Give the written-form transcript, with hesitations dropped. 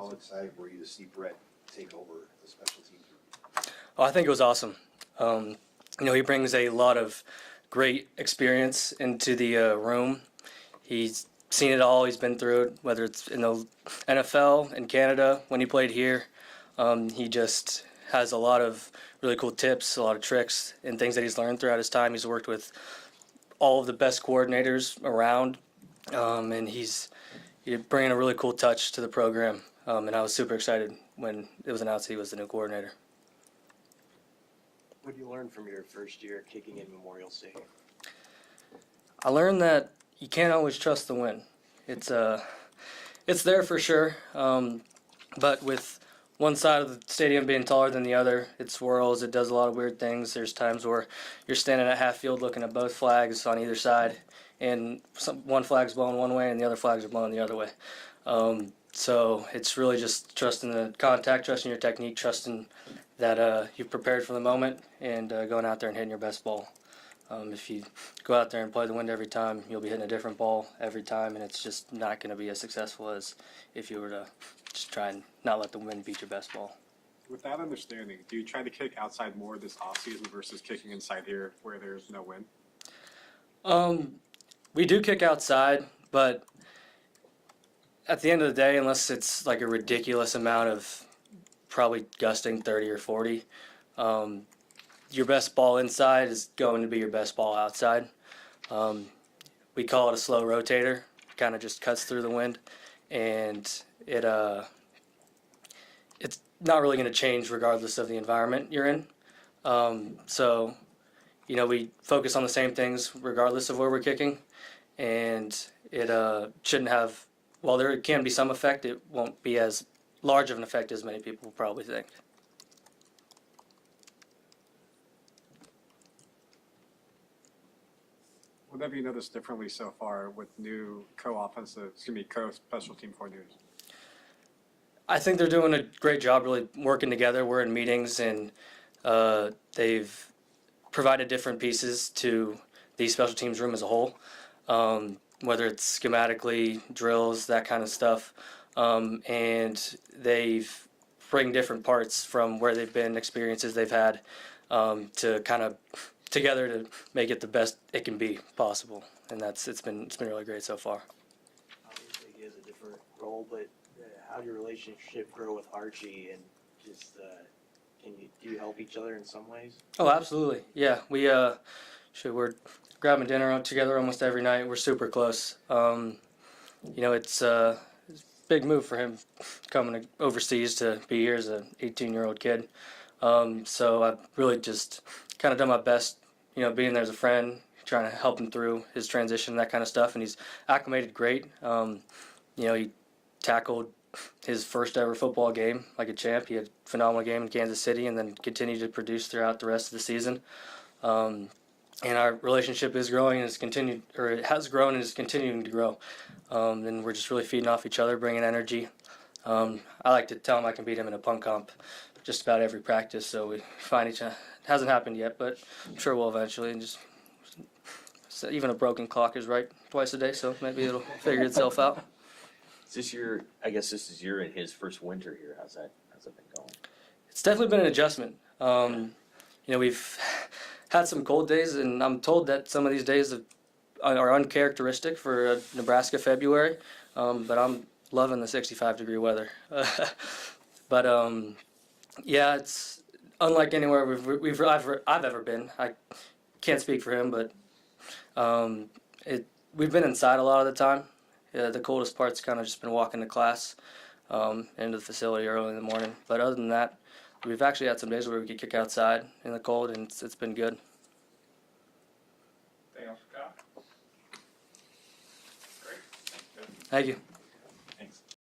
How excited were you to see Brett take over the special teams? Oh, I think it was awesome. He brings a lot of great experience into the room. He's seen it all. He's been through it, whether it's in the NFL in Canada when he played here. He just has a lot of really cool tips, a lot of tricks, and things that he's learned throughout his time. He's worked with all of the best coordinators around, and he's bringing a really cool touch to the program. And I was super excited when it was announced he was the new coordinator. What did you learn from your first year kicking in Memorial Stadium? I learned that you can't always trust the wind. It's there for sure, but with one side of the stadium being taller than the other, it swirls. It does a lot of weird things. There's times where you're standing at half field looking at both flags on either side, and one flag's blowing one way and the other flags are blowing the other way. So it's really just trusting the contact, trusting your technique, trusting that you've prepared for the moment, and going out there and hitting your best ball. If you go out there and play the wind every time, you'll be hitting a different ball every time, and it's just not going to be as successful as if you were to just try and not let the wind beat your best ball. With that understanding, do you try to kick outside more this offseason versus kicking inside here where there's no wind? We do kick outside, but at the end of the day, unless it's like a ridiculous amount of probably gusting 30 or 40, your best ball inside is going to be your best ball outside. We call it a slow rotator. It kind of just cuts through the wind, and it's not really going to change regardless of the environment you're in. So, we focus on the same things regardless of where we're kicking, and it shouldn't have, while there can be some effect, it won't be as large of an effect as many people probably think. What have you noticed differently so far with new co-special team coordinators? I think they're doing a great job really working together. We're in meetings, and they've provided different pieces to the special teams room as a whole, whether it's schematically, drills, that kind of stuff. And they've bring different parts from where they've been, experiences they've had, to kind of together to make it the best it can be possible. And it's been really great so far. Obviously, he has a different role, but how did your relationship grow with Archie, and just do you help each other in some ways? Oh, absolutely. Yeah, we're grabbing dinner together almost every night. We're super close. It's a big move for him coming overseas to be here as an 18-year-old kid. So I've really just kind of done my best, being there as a friend, trying to help him through his transition, that kind of stuff. And he's acclimated great. He tackled his first ever football game like a champ. He had a phenomenal game in Kansas City, and then continued to produce throughout the rest of the season. And our relationship is growing and it has grown and is continuing to grow. And we're just really feeding off each other, bringing energy. I like to tell him I can beat him in a punt comp just about every practice, so we find each other. It hasn't happened yet, but I'm sure we'll eventually. And so even a broken clock is right twice a day, so maybe it'll figure itself out. I guess this is his first winter here. How's that been going? It's definitely been an adjustment. We've had some cold days, and I'm told that some of these days are uncharacteristic for Nebraska February, but I'm loving the 65-degree weather. But yeah, it's unlike anywhere I've ever been. I can't speak for him, but we've been inside a lot of the time. The coldest part's kind of just been walking to class, into the facility early in the morning. But other than that, we've actually had some days where we could kick outside in the cold, and it's been good. Anything else, Scott? Great. Thank you.